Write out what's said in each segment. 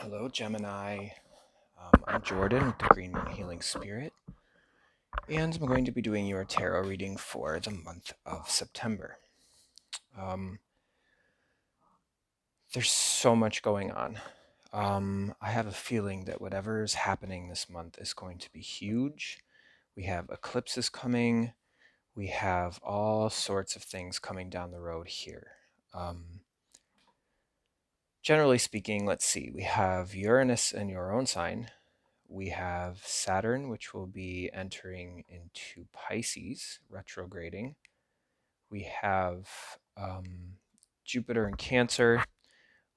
Hello, Gemini. I'm Jordan with the Green Moon Healing Spirit, and I'm going to be doing your tarot reading for the month of September. There's so much going on. I have a feeling that whatever is happening this month is going to be huge. We have eclipses coming. We have all sorts of things coming down the road here. Generally speaking, let's see. We have Uranus in your own sign. We have Saturn, which will be entering into Pisces, retrograding. We have Jupiter in Cancer.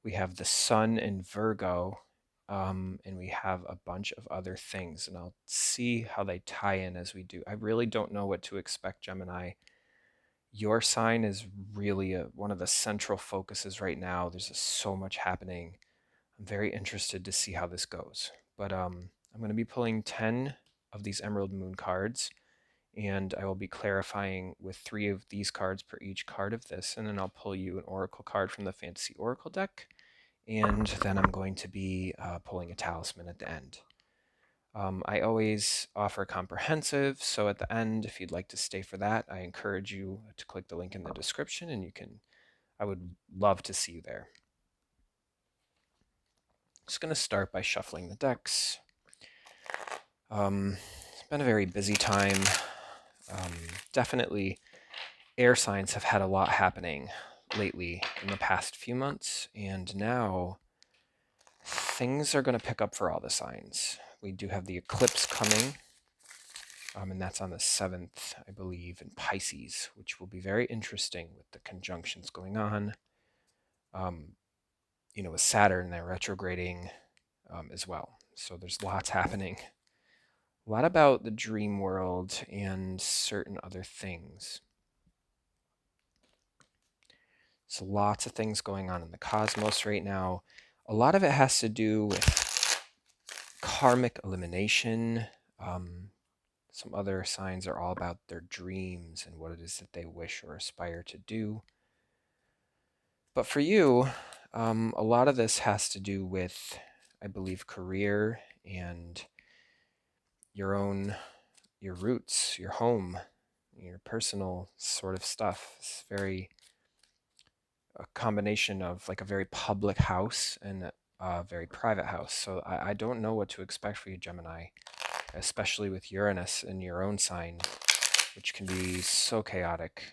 We have the Sun in Virgo. And we have a bunch of other things. And I'll see how they tie in as we do. I really don't know what to expect, Gemini. Your sign is really one of the central focuses right now. There's just so much happening. I'm very interested to see how this goes. But I'm going to be pulling 10 of these Emerald Moon cards, and I will be clarifying with 3 of these cards per each card of this, and then I'll pull you an Oracle card from the Fantasy Oracle deck, and then I'm going to be pulling a talisman at the end. I always offer comprehensive, so at the end, if you'd like to stay for that, I encourage you to click the link in the description, and I would love to see you there. Just going to start by shuffling the decks. It's been a very busy time. Definitely, air signs have had a lot happening lately in the past few months, and now things are going to pick up for all the signs. We do have the eclipse coming, and that's on the 7th, I believe, in Pisces, which will be very interesting with the conjunctions going on. With Saturn, they're retrograding as well. So there's lots happening. A lot about the dream world and certain other things. So lots of things going on in the cosmos right now. A lot of it has to do with karmic elimination. Some other signs are all about their dreams and what it is that they wish or aspire to do. But for you, a lot of this has to do with, I believe, career and your roots, your home, your personal sort of stuff. It's very a combination of like a very public house and a very private house. So I don't know what to expect for you, Gemini, especially with Uranus in your own sign, which can be so chaotic.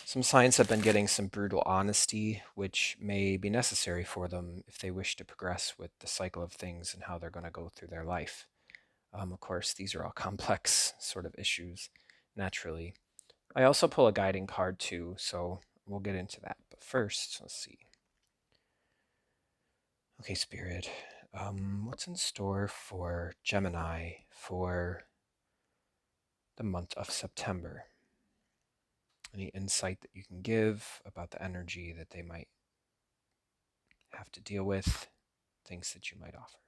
Some signs have been getting some brutal honesty, which may be necessary for them if they wish to progress with the cycle of things and how they're going to go through their life. Of course, these are all complex sort of issues, naturally. I also pull a guiding card too, so we'll get into that. But first, let's see. Okay, Spirit, what's in store for Gemini for the month of September? Any insight that you can give about the energy that they might have to deal with, things that you might offer?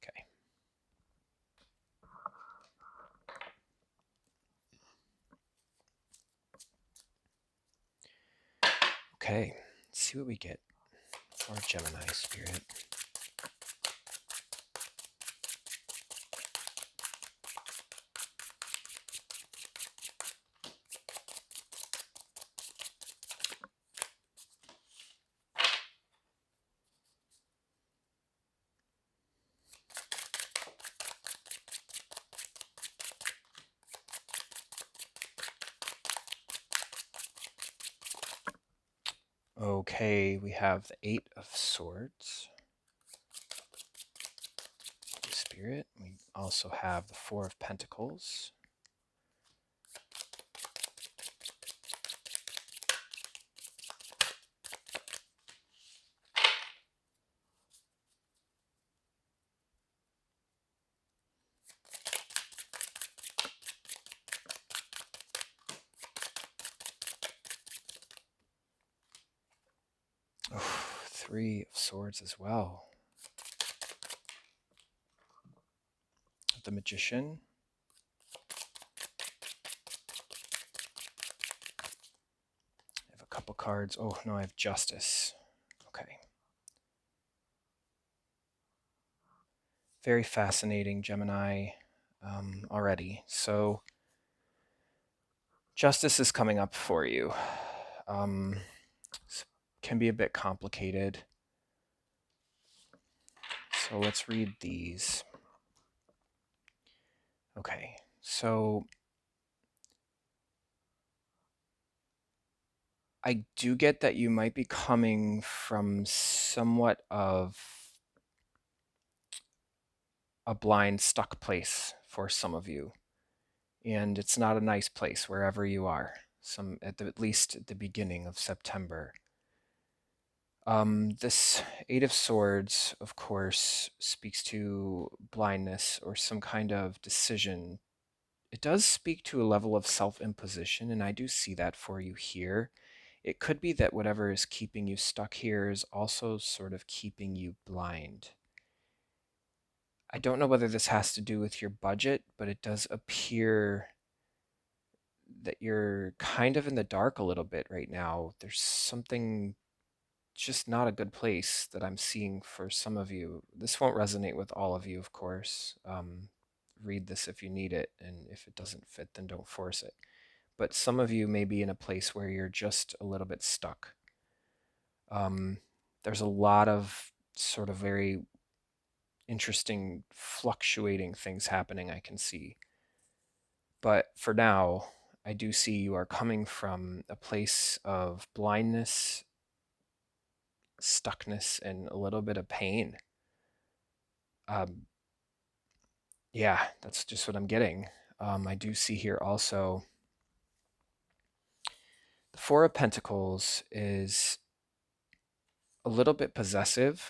Okay. Okay, let's see what we get for Gemini, Spirit. Okay, we have the 8 of Swords. Spirit. We also have the 4 of Pentacles. Oh, 3 of Swords as well. The Magician. couple cards. Oh, no, I have Justice. Okay. Very fascinating, Gemini, already. So Justice is coming up for you. Um, can be a bit complicated. So let's read these. Okay, so I do get that you might be coming from somewhat of a blind, stuck place for some of you. And it's not a nice place wherever you are, at least at the beginning of September. This Eight of Swords, of course, speaks to blindness or some kind of decision. It does speak to a level of self-imposition, and I do see that for you here. It could be that whatever is keeping you stuck here is also sort of keeping you blind. I don't know whether this has to do with your budget, but it does appear that you're kind of in the dark a little bit right now. There's something just not a good place that I'm seeing for some of you. This won't resonate with all of you, of course. Read this if you need it, and if it doesn't fit, then don't force it. But some of you may be in a place where you're just a little bit stuck. There's a lot of sort of very interesting, fluctuating things happening, I can see. But for now, I do see you are coming from a place of blindness, stuckness, and a little bit of pain. Yeah, that's just what I'm getting. I do see here also the Four of Pentacles is a little bit possessive.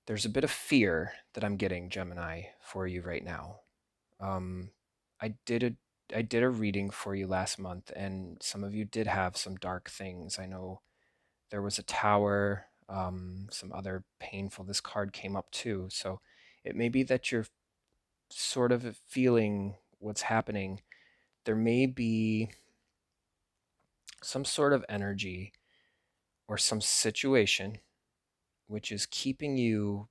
There's a bit of fear that I'm getting, Gemini, for you right now. Um, I did a reading for you last month, and some of you did have some dark things. I know there was a tower, some other painful. This card came up too, so it may be that you're sort of feeling what's happening. There may be some sort of energy or some situation which is keeping you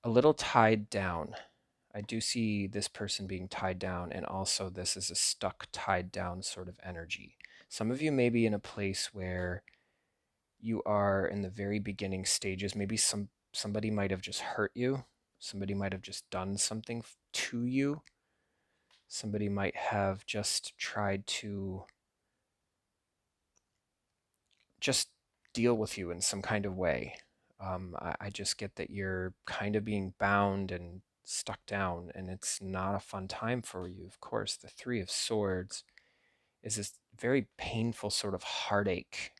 a little tied down. I do see this person being tied down, and also this is a stuck, tied down sort of energy. Some of you may be in a place where you are in the very beginning stages. Maybe somebody might have just hurt you. Somebody might have just done something to you. Somebody might have just tried to just deal with you in some kind of way. I just get that you're kind of being bound and stuck down, and it's not a fun time for you. Of course, the Three of Swords is this very painful sort of heartache.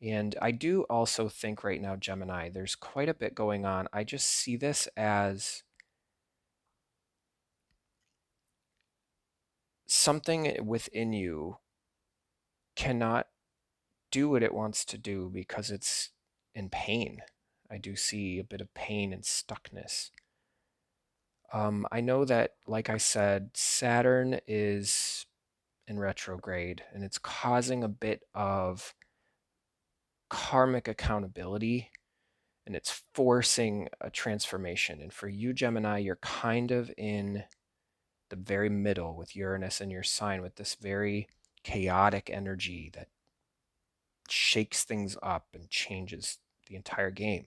And I do also think right now, Gemini, there's quite a bit going on. I just see this as something within you cannot do what it wants to do because it's in pain. I do see a bit of pain and stuckness. I know that, like I said, Saturn is in retrograde, and it's causing a bit of karmic accountability, and it's forcing a transformation. And for you, Gemini, you're kind of in the very middle with Uranus in your sign, with this very chaotic energy that shakes things up and changes the entire game.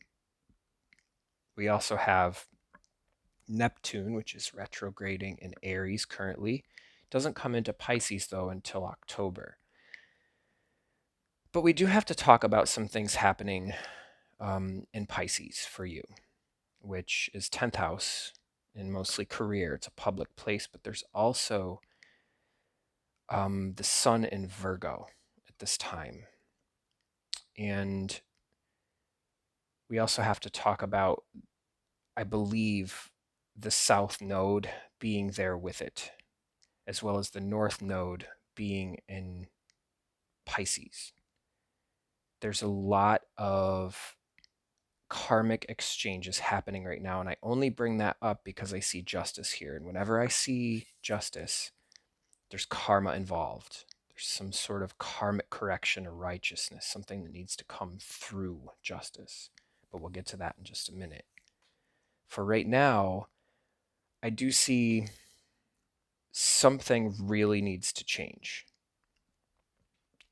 We also have Neptune, which is retrograding in Aries currently. Doesn't come into Pisces, though, until October. But we do have to talk about some things happening in Pisces for you, which is 10th house and mostly career. It's a public place, but there's also the sun in Virgo at this time. And we also have to talk about, I believe, the south node being there with it, as well as the north node being in Pisces. There's a lot of karmic exchanges happening right now, and I only bring that up because I see justice here. And whenever I see justice, there's karma involved. There's some sort of karmic correction or righteousness, something that needs to come through justice. But we'll get to that in just a minute. For right now, I do see something really needs to change.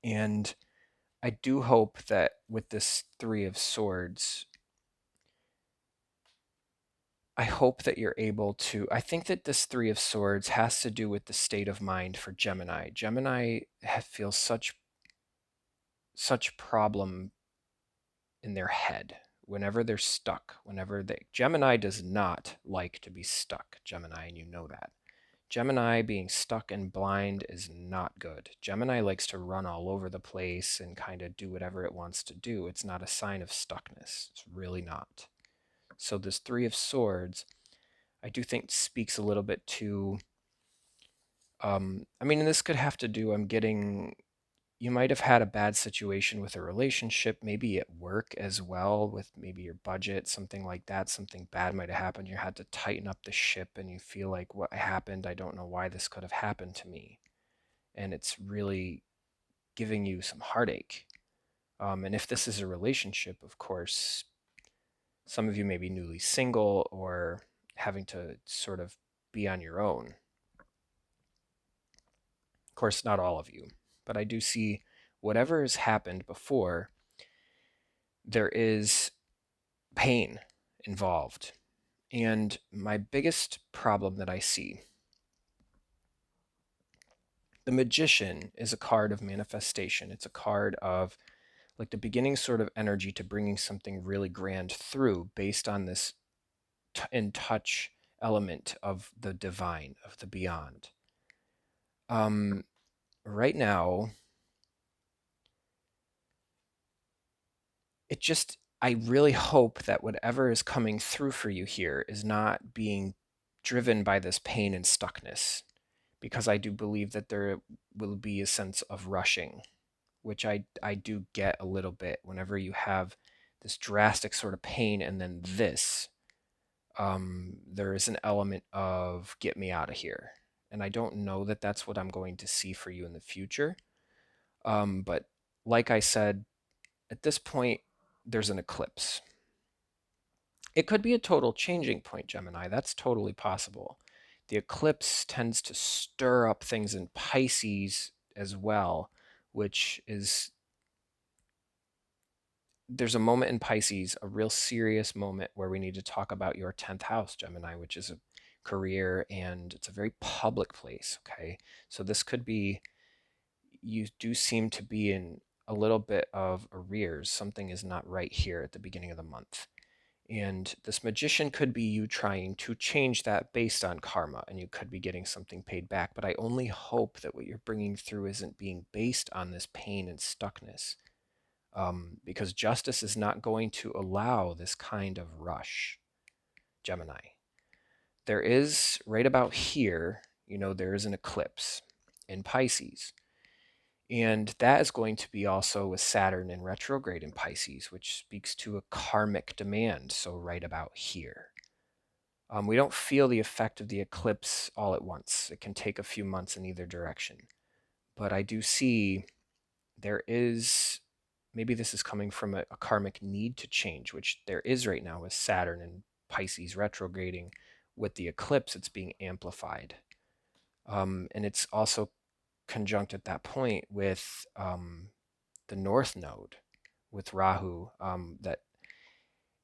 And I do hope that with this Three of Swords, I hope that you're able to. I think that this Three of Swords has to do with the state of mind for Gemini. Gemini feels such problem in their head whenever they're stuck. Gemini does not like to be stuck, Gemini, and you know that. Gemini being stuck and blind is not good. Gemini likes to run all over the place and kind of do whatever it wants to do. It's not a sign of stuckness. It's really not. So this Three of Swords, I do think speaks a little bit to, I mean, this could have to do, you might have had a bad situation with a relationship, maybe at work as well, with maybe your budget, something like that. Something bad might have happened. You had to tighten up the ship and you feel like, what happened? I don't know why this could have happened to me. And it's really giving you some heartache. And if this is a relationship, of course, some of you may be newly single or having to sort of be on your own. Of course, not all of you, but I do see whatever has happened before, there is pain involved. And my biggest problem that I see, the Magician is a card of manifestation. It's a card of like the beginning sort of energy to bringing something really grand through based on this in touch element of the divine, of the beyond. Right now, I really hope that whatever is coming through for you here is not being driven by this pain and stuckness, because I do believe that there will be a sense of rushing, which I do get a little bit whenever you have this drastic sort of pain and then this. There is an element of get me out of here. And I don't know that that's what I'm going to see for you in the future. But like I said, at this point, there's an eclipse. It could be a total changing point, Gemini. That's totally possible. The eclipse tends to stir up things in Pisces as well, which is, there's a moment in Pisces, a real serious moment where we need to talk about your 10th house, Gemini, which is a career, and it's a very public place, okay? So this could be, you do seem to be in a little bit of arrears. Something is not right here at the beginning of the month. And this Magician could be you trying to change that based on karma, and you could be getting something paid back. But I only hope that what you're bringing through isn't being based on this pain and stuckness, because justice is not going to allow this kind of rush, Gemini. There is, right about here, there is an eclipse in Pisces. And that is going to be also with Saturn in retrograde in Pisces, which speaks to a karmic demand. So right about here. We don't feel the effect of the eclipse all at once. It can take a few months in either direction. But I do see there is, maybe this is coming from a karmic need to change, which there is right now with Saturn and Pisces retrograding. With the eclipse, it's being amplified. And it's also conjunct at that point with the North Node, with Rahu, that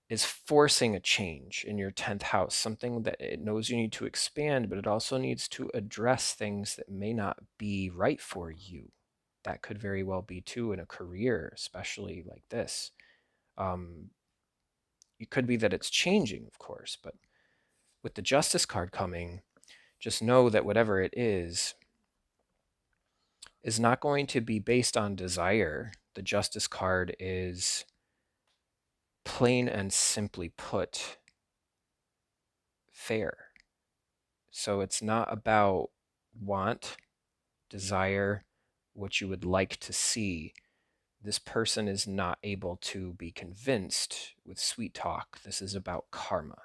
is forcing a change in your 10th house, something that it knows you need to expand, but it also needs to address things that may not be right for you. That could very well be too in a career, especially like this. It could be that it's changing, of course, but with the Justice card coming, just know that whatever it is not going to be based on desire. The Justice card is plain and simply put fair. So it's not about want, desire, what you would like to see. This person is not able to be convinced with sweet talk. This is about karma.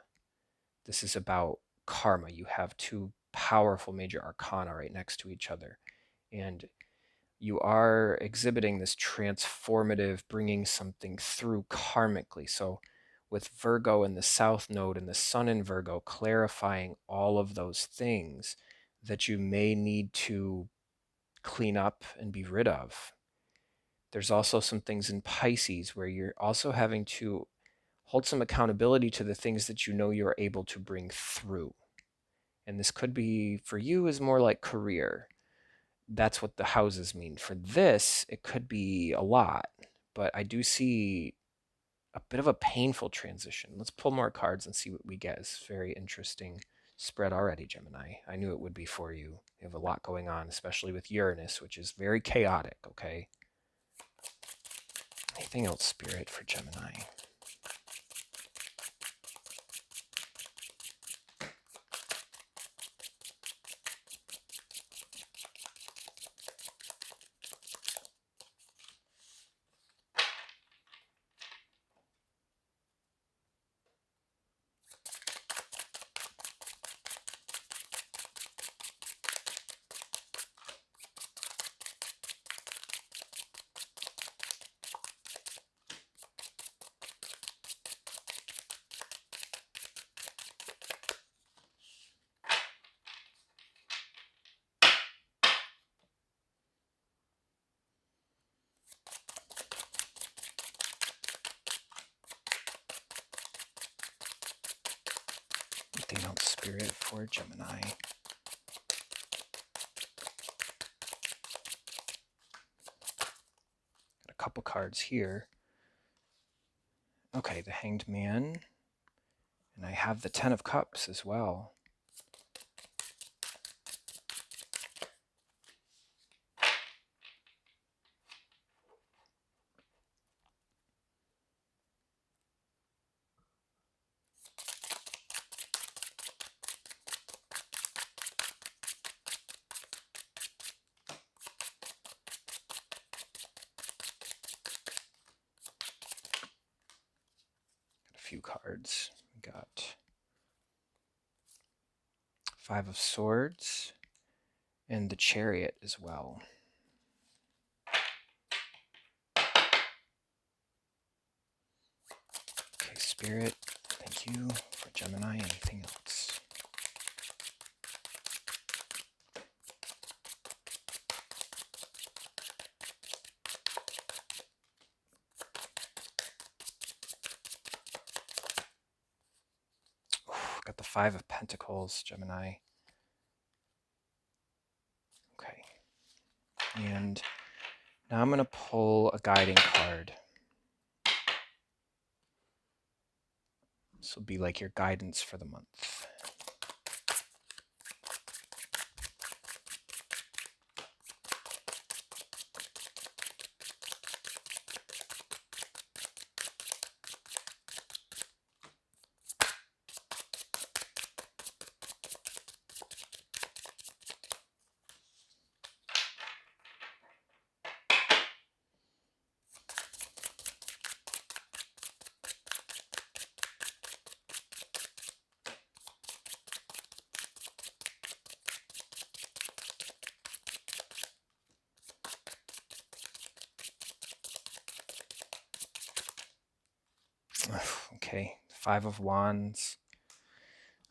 This is about karma. You have two powerful major arcana right next to each other. And you are exhibiting this transformative, bringing something through karmically. So with Virgo and the South Node and the Sun in Virgo, clarifying all of those things that you may need to clean up and be rid of. There's also some things in Pisces where you're also having to hold some accountability to the things that you know you're able to bring through. And this could be, for you, is more like career. That's what the houses mean. For this, it could be a lot, but I do see a bit of a painful transition. Let's pull more cards and see what we get. It's very interesting spread already, Gemini. I knew it would be for you. You have a lot going on, especially with Uranus, which is very chaotic, okay? Anything else, Spirit, for Gemini? Anything else, Spirit, for Gemini? Got a couple cards here. Okay, the Hanged Man. And I have the Ten of Cups as well. Got a few cards. We got Five of Swords and the Chariot as well. Okay, Spirit, thank you. For Gemini, anything else? Got the Five of Pentacles, Gemini. Okay. And now I'm going to pull a guiding card. This will be like your guidance for the month. Okay, Five of Wands.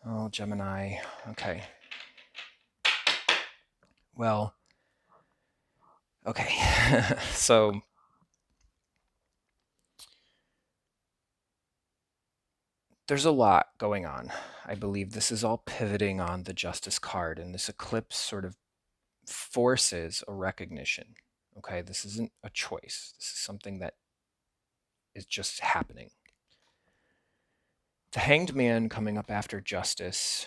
Oh, Gemini. Okay. Well, okay. So there's a lot going on. I believe this is all pivoting on the Justice card, and this eclipse sort of forces a recognition. Okay, this isn't a choice. This is something that is just happening. The Hanged Man coming up after Justice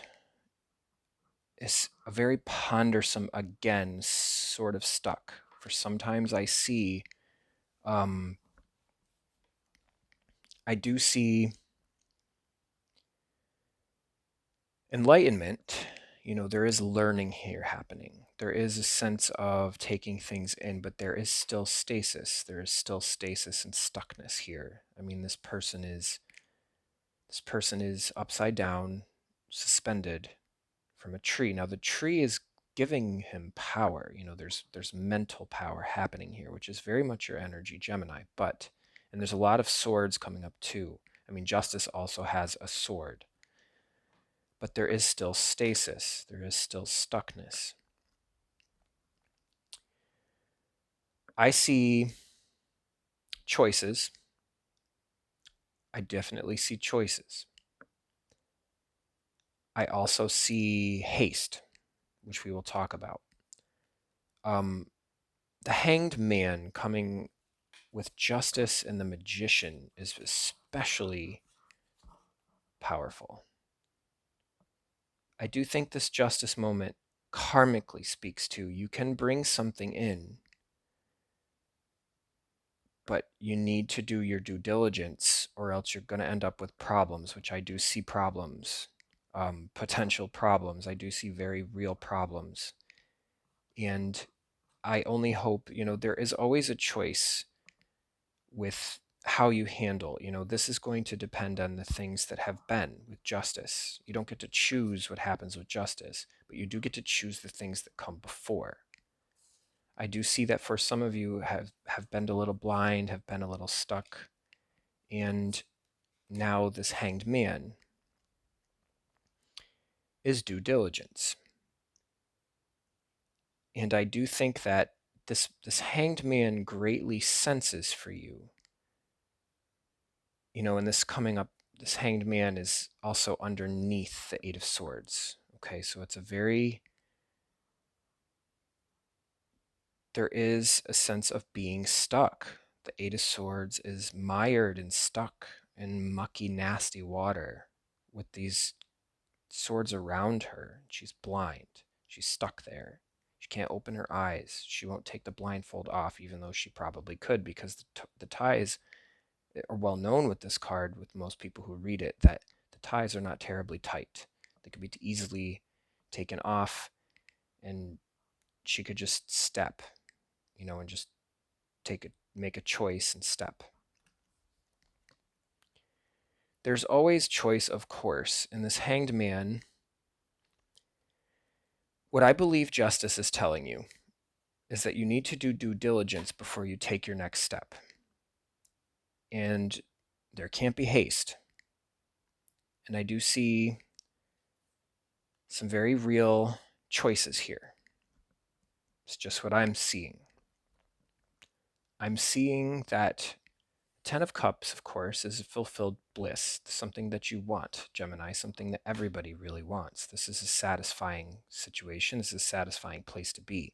is a very pondersome, again, sort of stuck. For sometimes I see, I do see enlightenment. You know, there is learning here happening. There is a sense of taking things in, but there is still stasis. There is still stasis and stuckness here. I mean, this person is upside down, suspended from a tree. Now the tree is giving him power. There's mental power happening here, which is very much your energy, Gemini. And there's a lot of swords coming up too. I mean, Justice also has a sword, but there is still stasis. There is still stuckness. I see choices. I definitely see choices. I also see haste, which we will talk about. The Hanged Man coming with Justice and the Magician is especially powerful. I do think this Justice moment karmically speaks to you can bring something in, but you need to do your due diligence or else you're going to end up with problems, which I do see problems, potential problems. I do see very real problems. And I only hope, there is always a choice with how you handle. This is going to depend on the things that have been with Justice. You don't get to choose what happens with Justice, but you do get to choose the things that come before. I do see that for some of you have been a little blind, have been a little stuck, and now this Hanged Man is due diligence. And I do think that this Hanged Man greatly senses for you. And this coming up, this Hanged Man is also underneath the Eight of Swords. Okay, so there is a sense of being stuck. The Eight of Swords is mired and stuck in mucky, nasty water with these swords around her. She's blind. She's stuck there. She can't open her eyes. She won't take the blindfold off, even though she probably could, because the ties are well known with this card, with most people who read it, that the ties are not terribly tight. They could be easily taken off, and she could just step, and just make a choice and step. There's always choice, of course, and this Hanged Man, what I believe Justice is telling you is that you need to do due diligence before you take your next step. And there can't be haste. And I do see some very real choices here. It's just what I'm seeing. I'm seeing that Ten of Cups, of course, is fulfilled bliss, something that you want, Gemini, something that everybody really wants. This is a satisfying situation. This is a satisfying place to be.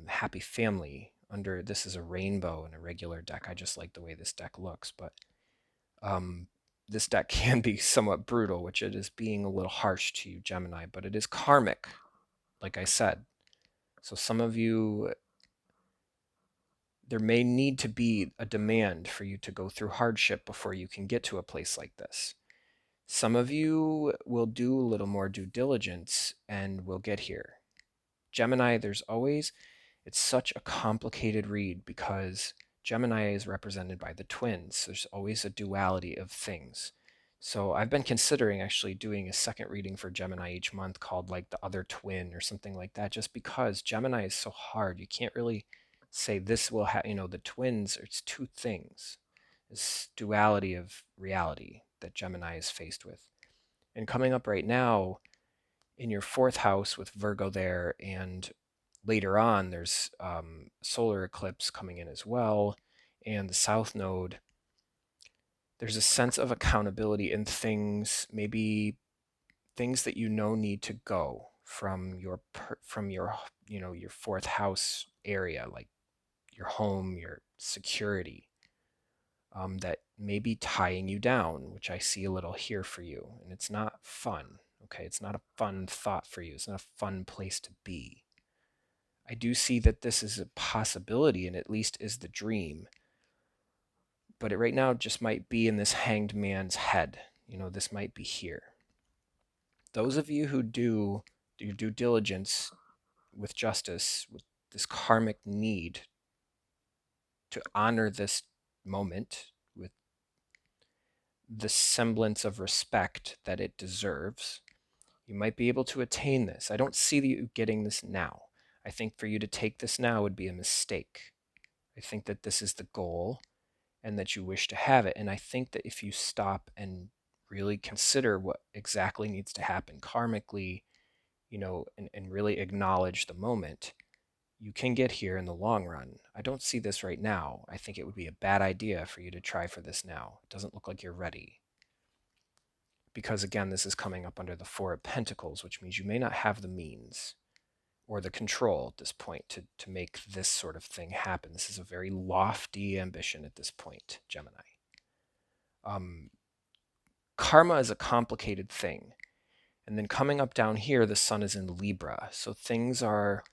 Happy family. This is a rainbow in a regular deck. I just like the way this deck looks, but this deck can be somewhat brutal, which it is being a little harsh to you, Gemini, but it is karmic, like I said. So some of you, there may need to be a demand for you to go through hardship before you can get to a place like this. Some of you will do a little more due diligence and will get here. Gemini, it's such a complicated read because Gemini is represented by the twins. There's always a duality of things. So I've been considering actually doing a second reading for Gemini each month called like the other twin or something like that, just because Gemini is so hard. You can't really say this will have, the twins, it's two things. This duality of reality that Gemini is faced with. And coming up right now in your fourth house with Virgo there, and later on there's solar eclipse coming in as well, and the south node, there's a sense of accountability in things, maybe things that need to go from your your fourth house area, like your home, your security, that may be tying you down, which I see a little here for you, and it's not fun. Okay, it's not a fun thought for you. It's not a fun place to be. I do see that this is a possibility, and at least is the dream, but it right now just might be in this Hanged Man's head. This might be here. Those of you who do your due diligence with Justice, with this karmic need to honor this moment with the semblance of respect that it deserves, You might be able to attain this. I don't see you getting this now. I think for you to take this now would be a mistake. I think that this is the goal and that you wish to have it. And I think that if you stop and really consider what exactly needs to happen karmically, and really acknowledge the moment, you can get here in the long run. I don't see this right now. I think it would be a bad idea for you to try for this now. It doesn't look like you're ready. Because again, this is coming up under the Four of Pentacles, which means you may not have the means or the control at this point to make this sort of thing happen. This is a very lofty ambition at this point, Gemini. Karma is a complicated thing. And then coming up down here, the sun is in Libra. So things are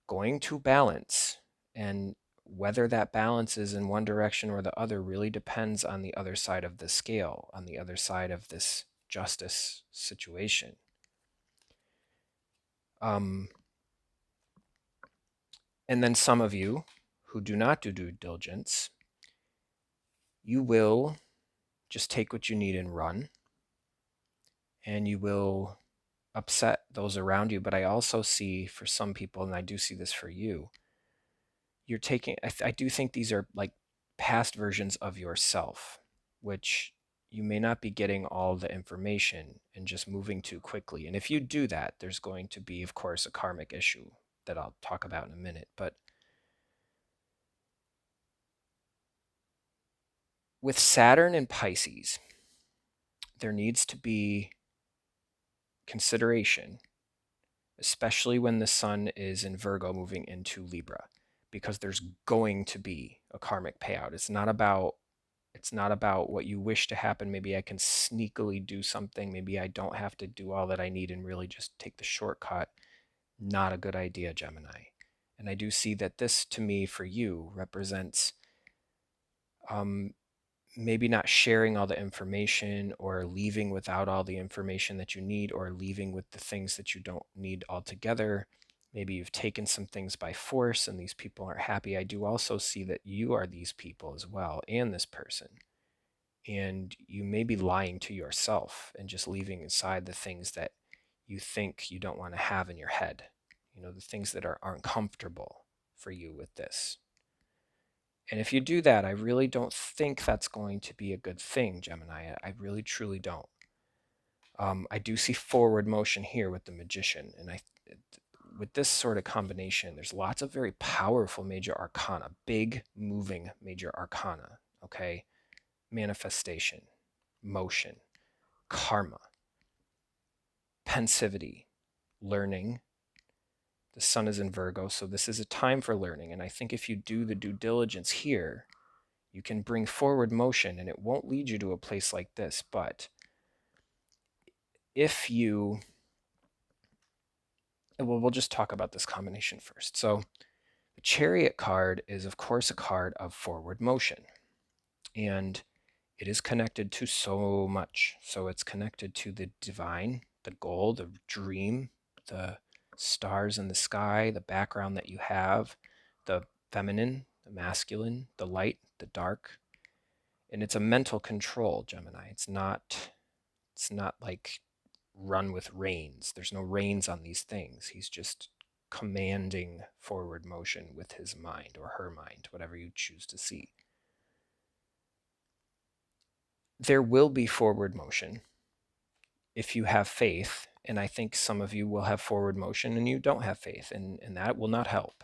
going to balance. And whether that balance is in one direction or the other really depends on the other side of the scale, on the other side of this justice situation. And then some of you who do not do due diligence, you will just take what you need and run. And you will upset those around you. But I also see for some people, and I do see this for you, you're taking, I do think these are like past versions of yourself, which you may not be getting all the information and just moving too quickly. And if you do that, there's going to be, of course, a karmic issue that I'll talk about in a minute. But with Saturn and Pisces, there needs to be consideration, especially when the sun is in Virgo moving into Libra, because there's going to be a karmic payout. It's not about what you wish to happen. Maybe I can sneakily do something. Maybe I don't have to do all that I need and really just take the shortcut. Not a good idea, Gemini. And I do see that this, to me, for you, represents maybe not sharing all the information or leaving without all the information that you need or leaving with the things that you don't need altogether. Maybe you've taken some things by force and these people aren't happy. I do also see that you are these people as well and this person. And you may be lying to yourself and just leaving aside the things that you think you don't want to have in your head. The things that are uncomfortable for you with this. And if you do that, I really don't think that's going to be a good thing, Gemini. I really, truly don't. I do see forward motion here with the Magician. And with this sort of combination, there's lots of very powerful major arcana, big moving major arcana, okay? Manifestation, motion, karma, pensivity, learning. The sun is in Virgo, so this is a time for learning. And I think if you do the due diligence here, you can bring forward motion and it won't lead you to a place like this. But if you, well, we'll just talk about this combination first. So the Chariot card is, of course, a card of forward motion. And it is connected to so much. So it's connected to the divine, the goal, the dream, the stars in the sky, the background that you have, the feminine, the masculine, the light, the dark. And it's a mental control, Gemini. It's not like run with reins. There's no reins on these things. He's just commanding forward motion with his mind or her mind, whatever you choose to see. There will be forward motion if you have faith, and I think some of you will have forward motion and you don't have faith, and that will not help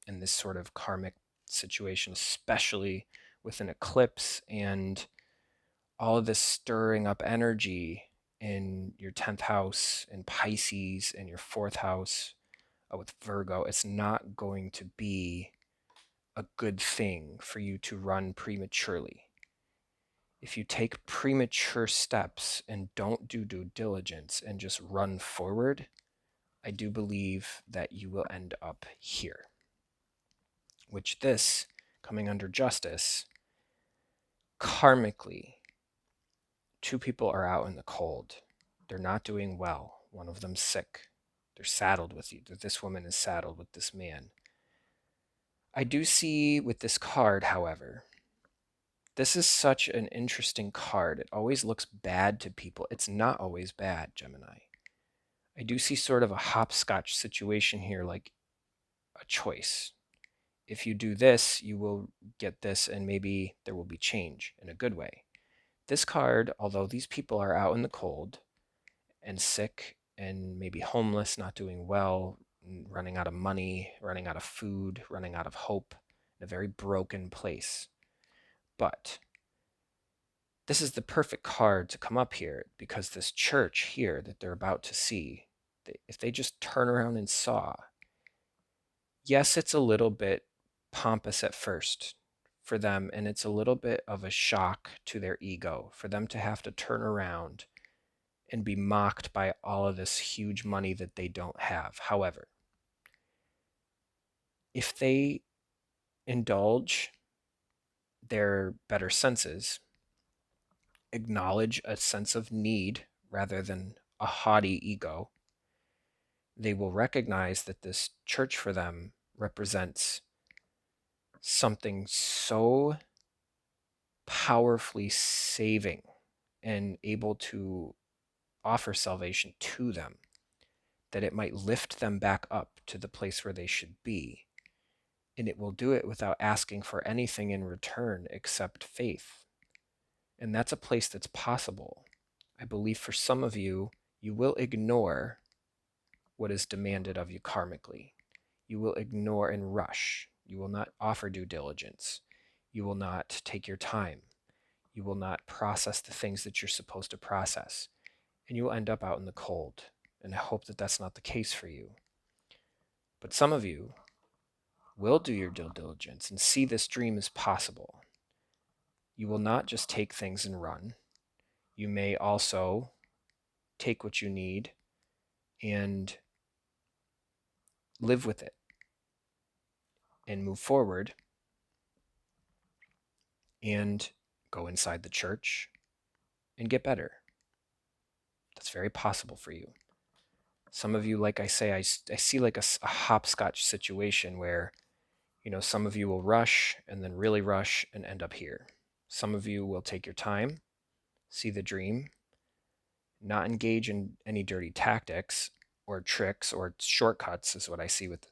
in this sort of karmic situation, especially with an eclipse and all of this stirring up energy in your 10th house and Pisces and your 4th house with Virgo. It's not going to be a good thing for you to run prematurely. If you take premature steps and don't do due diligence and just run forward, I do believe that you will end up here. Which this, coming under justice, karmically, two people are out in the cold. They're not doing well. One of them's sick. They're saddled with you. This woman is saddled with this man. I do see with this card, however, This is such an interesting card. It always looks bad to people. It's not always bad, Gemini. I do see sort of a hopscotch situation here, like a choice. If you do this, you will get this, and maybe there will be change in a good way. This card, although these people are out in the cold and sick and maybe homeless, not doing well, running out of money, running out of food, running out of hope, in a very broken place. But this is the perfect card to come up here, because this church here that they're about to see, if they just turn around and saw, yes, it's a little bit pompous at first for them, and it's a little bit of a shock to their ego for them to have to turn around and be mocked by all of this huge money that they don't have. However, if they indulge their better senses, acknowledge a sense of need rather than a haughty ego, they will recognize that this church for them represents something so powerfully saving and able to offer salvation to them that it might lift them back up to the place where they should be. And it will do it without asking for anything in return except faith. And that's a place that's possible. I believe for some of you, you will ignore what is demanded of you karmically. You will ignore and rush. You will not offer due diligence. You will not take your time. You will not process the things that you're supposed to process. And you will end up out in the cold. And I hope that that's not the case for you. But some of you will do your due diligence and see this dream as possible. You will not just take things and run. You may also take what you need and live with it and move forward and go inside the church and get better. That's very possible for you. Some of you, like I say, I see like a hopscotch situation where, some of you will rush and then really rush and end up here. Some of you will take your time, see the dream, not engage in any dirty tactics or tricks or shortcuts, is what I see with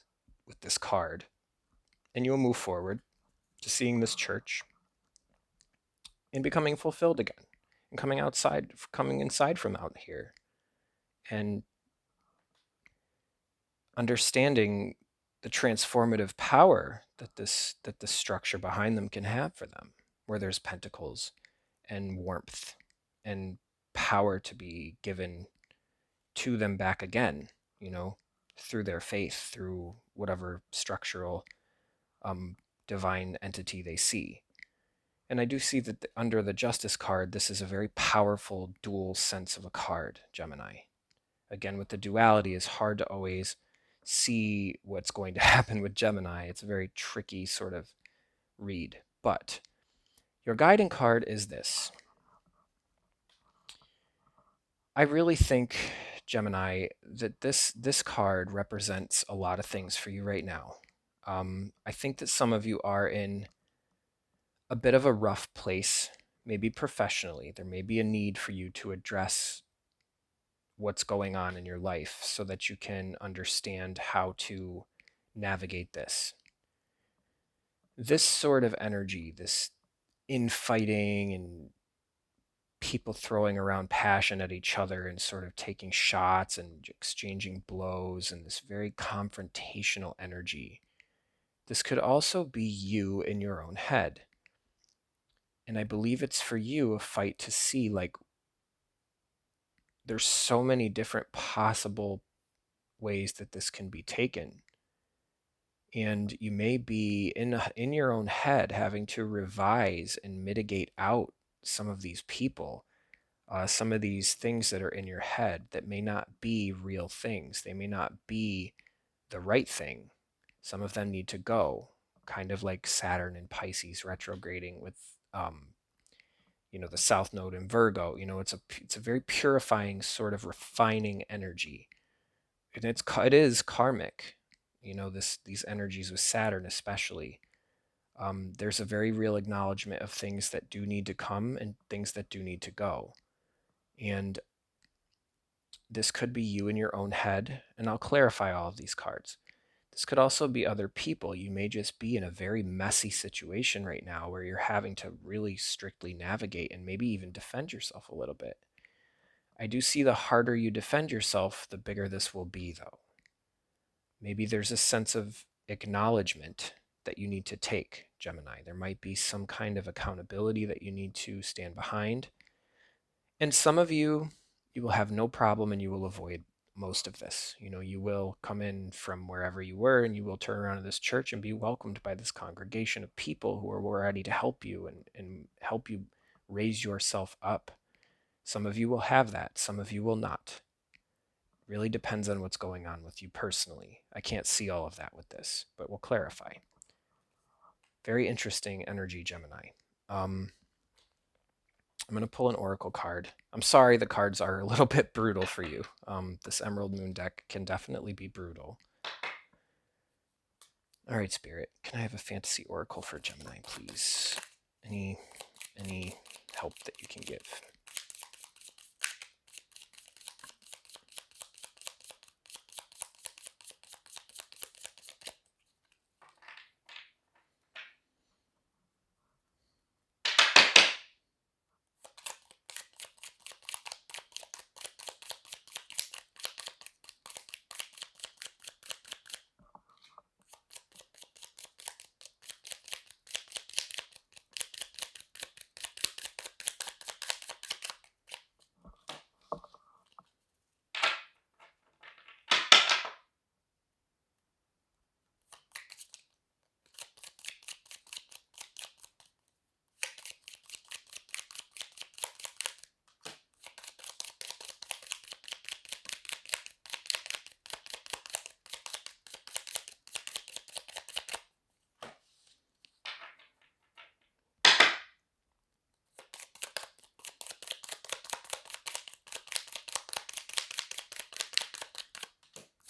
this card. And you'll move forward to seeing this church and becoming fulfilled again and coming inside from out here and understanding the transformative power that this structure behind them can have for them, where there's pentacles and warmth and power to be given to them back again, through their faith, through whatever structural divine entity they see. And I do see that under the Justice card, this is a very powerful dual sense of a card, Gemini. Again, with the duality, it's hard to always see what's going to happen with Gemini. It's a very tricky sort of read. But your guiding card is this. I really think, Gemini, that this card represents a lot of things for you right now. I think that some of you are in a bit of a rough place, maybe professionally. There may be a need for you to address what's going on in your life so that you can understand how to navigate this. This sort of energy, this infighting and people throwing around passion at each other and sort of taking shots and exchanging blows, and this very confrontational energy, this could also be you in your own head. And I believe it's for you a fight to see, like, there's so many different possible ways that this can be taken. And you may be in your own head having to revise and mitigate out some of these people, some of these things that are in your head that may not be real things. They may not be the right thing. Some of them need to go, kind of like Saturn and Pisces retrograding with the South Node in Virgo. It's a very purifying, sort of refining energy, and it is karmic. These energies with Saturn especially There's a very real acknowledgement of things that do need to come and things that do need to go. And this could be you in your own head, and I'll clarify all of these cards. This could also be other people. You may just be in a very messy situation right now where you're having to really strictly navigate and maybe even defend yourself a little bit. I do see the harder you defend yourself, the bigger this will be, though. Maybe there's a sense of acknowledgement that you need to take, Gemini. There might be some kind of accountability that you need to stand behind. And some of you, you will have no problem and you will avoid most of this. You will come in from wherever you were and you will turn around to this church and be welcomed by this congregation of people who are ready to help you and help you raise yourself up. Some of you will have that, some of you will not. Really depends on what's going on with you personally. I can't see all of that with this, but we'll clarify. Very interesting energy, Gemini. I'm going to pull an oracle card. I'm sorry the cards are a little bit brutal for you. This Emerald Moon deck can definitely be brutal. All right, Spirit, can I have a fantasy oracle for Gemini, please? Any help that you can give?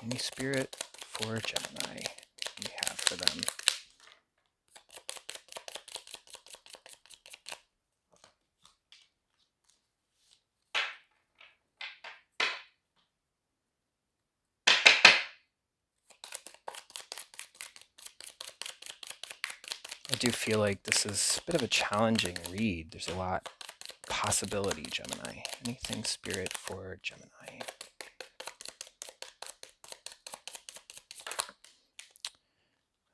Any spirit for Gemini we have for them? I do feel like this is a bit of a challenging read. There's a lot of possibility, Gemini. Anything spirit for Gemini?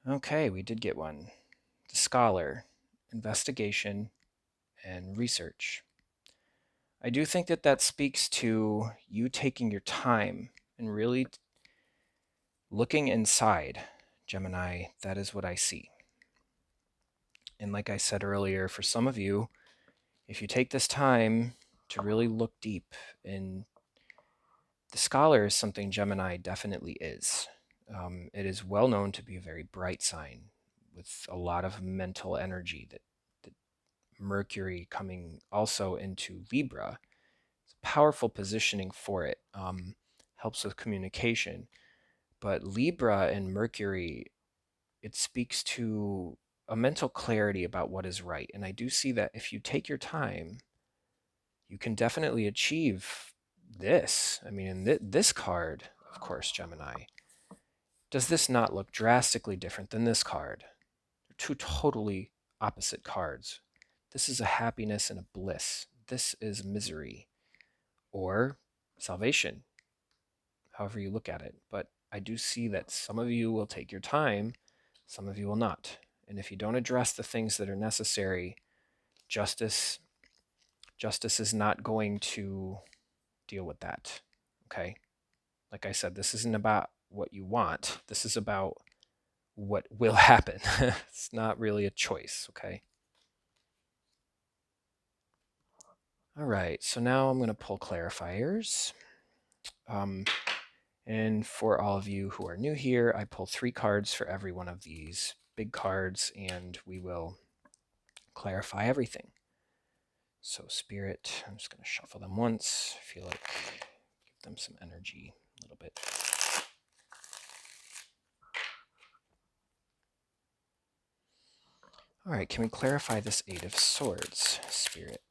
Okay, we did get one. The scholar, investigation, and research. I do think that speaks to you taking your time and really looking inside, Gemini. That is what I see. And like I said earlier, for some of you, if you take this time to really look deep, and the scholar is something Gemini definitely is. It is well known to be a very bright sign with a lot of mental energy that Mercury coming also into Libra. It's a powerful positioning for it. Helps with communication. But Libra and Mercury, it speaks to a mental clarity about what is right. And I do see that if you take your time, you can definitely achieve this. I mean, in this card, of course, Gemini, does this not look drastically different than this card? They're two totally opposite cards. This is a happiness and a bliss. This is misery or salvation, however you look at it. But I do see that some of you will take your time, some of you will not. And if you don't address the things that are necessary, justice is not going to deal with that. Okay? Like I said, this isn't about what you want. This is about what will happen. It's not really a choice, okay? All right, so now I'm going to pull clarifiers. And for all of you who are new here, I pull 3 cards for every one of these big cards, and we will clarify everything. So Spirit, I'm just going to shuffle them once. I feel like give them some energy a little bit. All right, can we clarify this Eight of Swords, Spirit?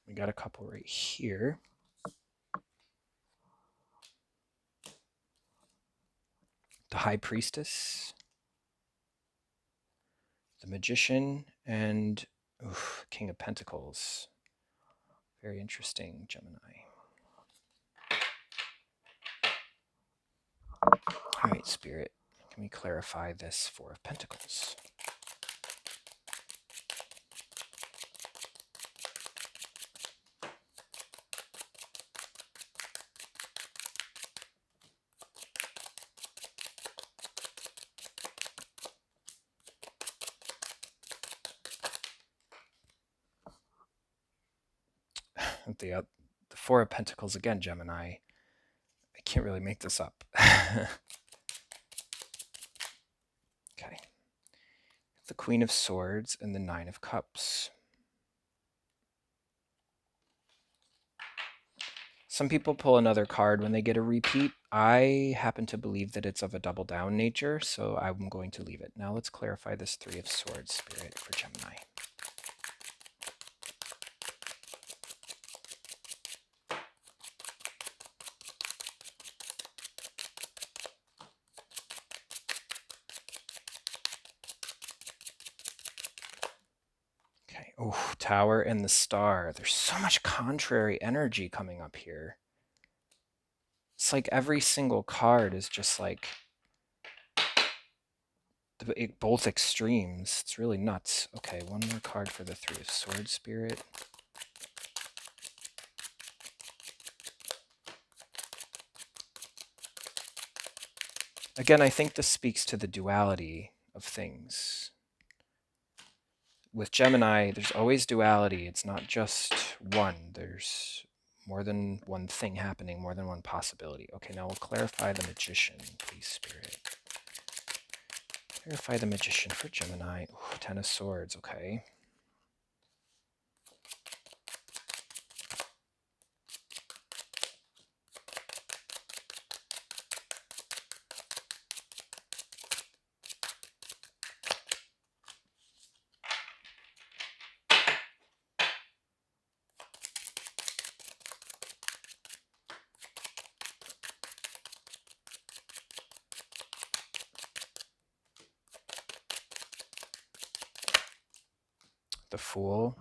We got a couple right here. The High Priestess, the Magician, and King of Pentacles. Very interesting, Gemini. All right, Spirit, can we clarify this Four of Pentacles? The Four of Pentacles again, Gemini. I can't really make this up. Okay. The Queen of Swords and the Nine of Cups. Some people pull another card when they get a repeat. I happen to believe that it's of a double down nature, so I'm going to leave it. Now let's clarify this Three of Swords, Spirit, for Gemini. Okay. Oh, Tower and the Star. There's so much contrary energy coming up here. It's like every single card is just like both extremes. It's really nuts. Okay, one more card for the Three of Swords, Spirit. Again, I think this speaks to the duality of things. With Gemini, there's always duality. It's not just one. There's more than one thing happening, more than one possibility. Okay, now we'll clarify the Magician, please, Spirit. Clarify the Magician for Gemini. Ooh, Ten of Swords, okay. The Fool.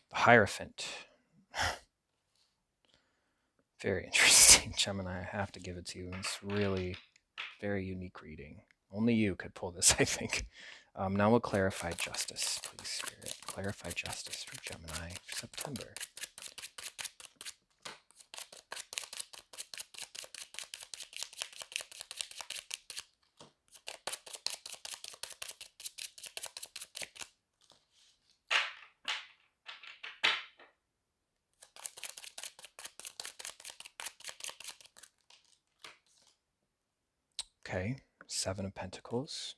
The Hierophant. Very interesting, Gemini. I have to give it to you. It's really very unique reading. Only you could pull this, I think. Now we'll clarify Justice, please, Spirit. Clarify Justice for Gemini for September. Okay, Seven of Pentacles.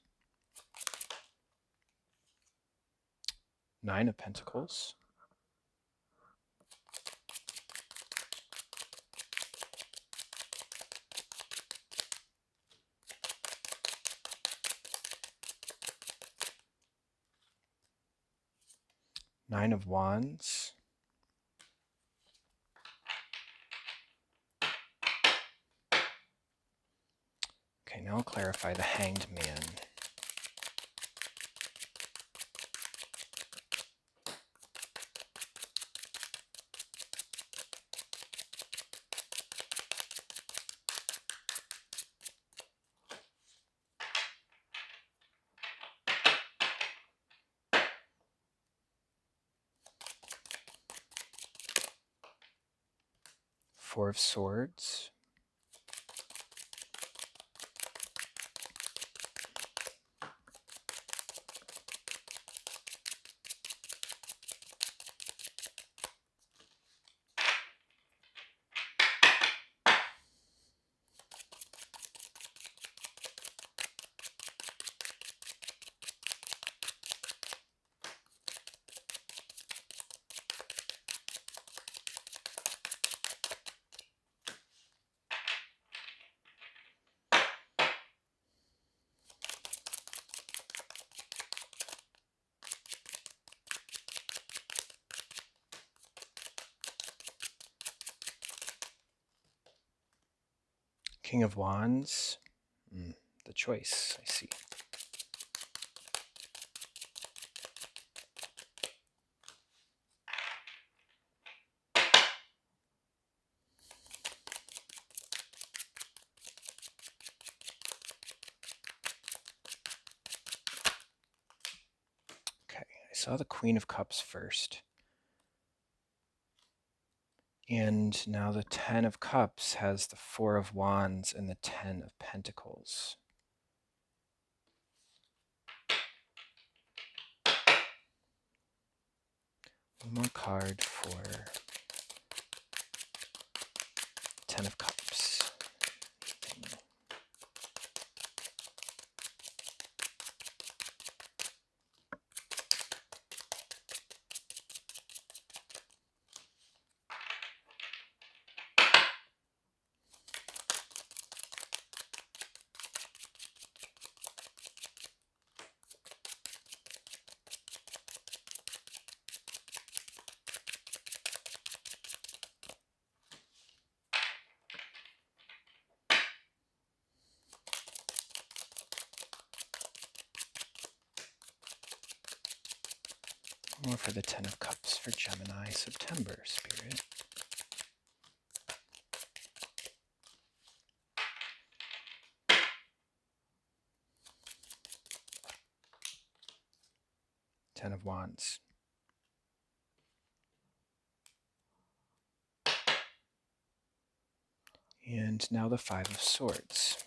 Nine of Pentacles. Nine of Wands. Okay, now I'll clarify the Hanged Man. Four of Swords. King of Wands. The choice, I see. Okay, I saw the Queen of Cups first. And now the Ten of Cups has the Four of Wands and the Ten of Pentacles. One more card for Ten of Cups. More for the Ten of Cups for Gemini, September, Spirit. Ten of Wands. And now the Five of Swords.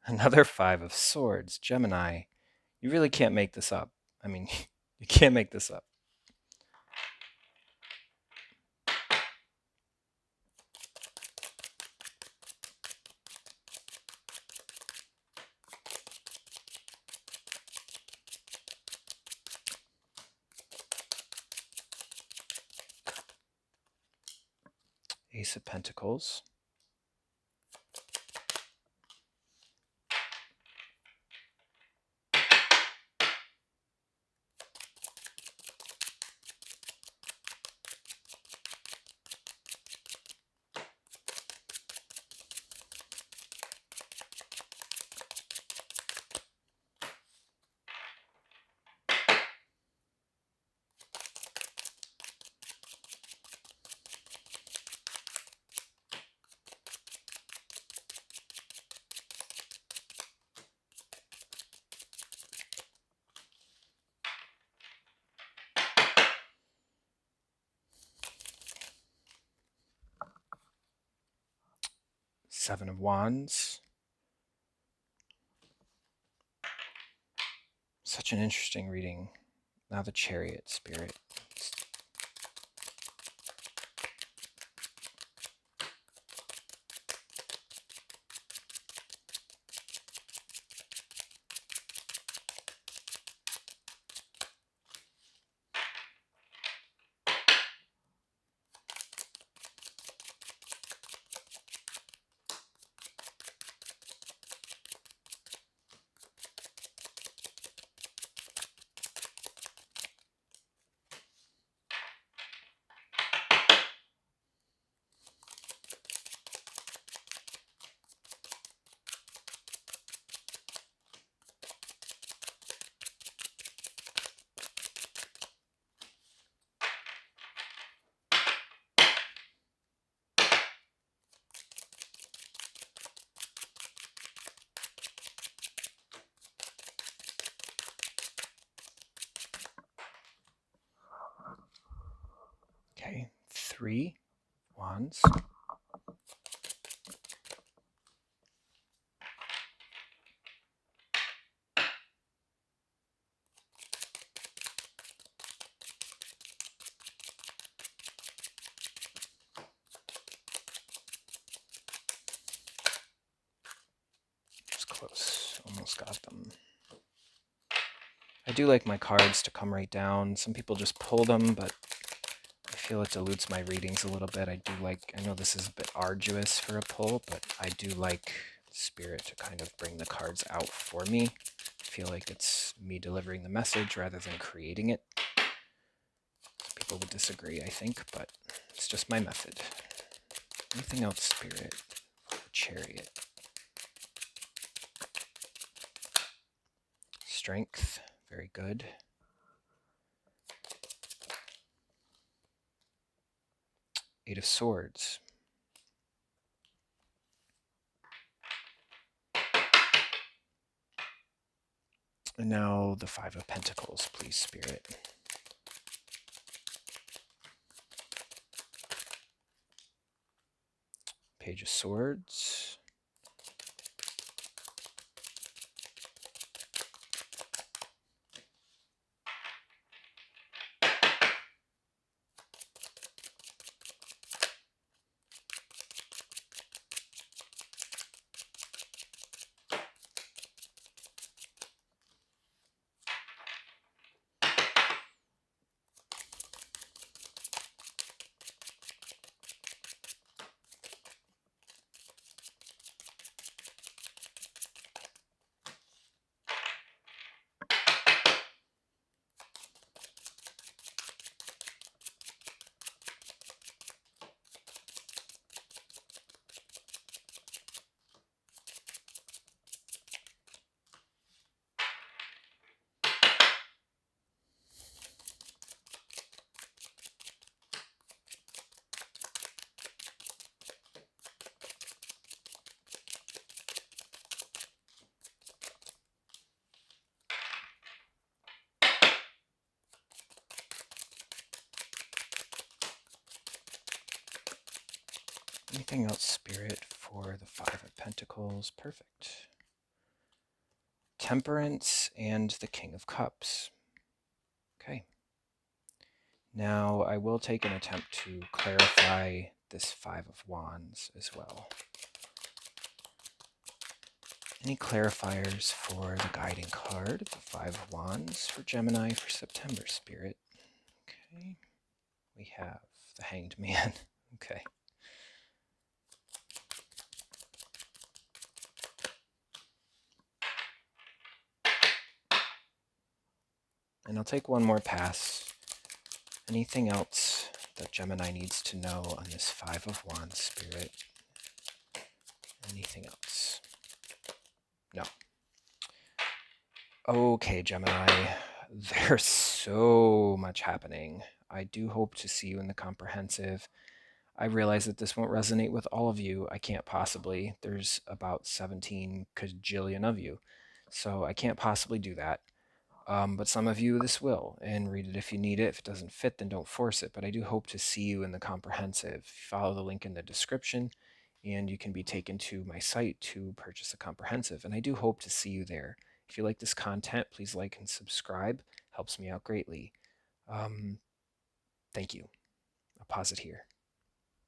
Another Five of Swords. Gemini, you really can't make this up. I mean, you can't make this up. Ace of Pentacles. Seven of Wands. Such an interesting reading. Now the Chariot, Spirit. 3 wands. Just close, almost got them. I do like my cards to come right down. Some people just pull them, but I feel it dilutes my readings a little bit. I know this is a bit arduous for a pull, but I do like Spirit to kind of bring the cards out for me. I feel like it's me delivering the message rather than creating it. People would disagree, I think, but it's just my method. Anything else, Spirit? Chariot. Strength, very good. Eight of Swords. And now the Five of Pentacles, please, Spirit. Page of Swords. Anything else, Spirit, for the Five of Pentacles? Perfect. Temperance and the King of Cups. Okay. Now I will take an attempt to clarify this Five of Wands as well. Any clarifiers for the guiding card, the Five of Wands for Gemini for September, Spirit? Okay. We have the Hanged Man. Okay. And I'll take one more pass. Anything else that Gemini needs to know on this Five of Wands, Spirit? Anything else? No. Okay, Gemini. There's so much happening. I do hope to see you in the comprehensive. I realize that this won't resonate with all of you. I can't possibly. There's about 17 kajillion of you. So I can't possibly do that. But some of you, this will, and read it if you need it. If it doesn't fit, then don't force it. But I do hope to see you in the comprehensive. Follow the link in the description, and you can be taken to my site to purchase a comprehensive. And I do hope to see you there. If you like this content, please like and subscribe. Helps me out greatly. Thank you. I'll pause it here.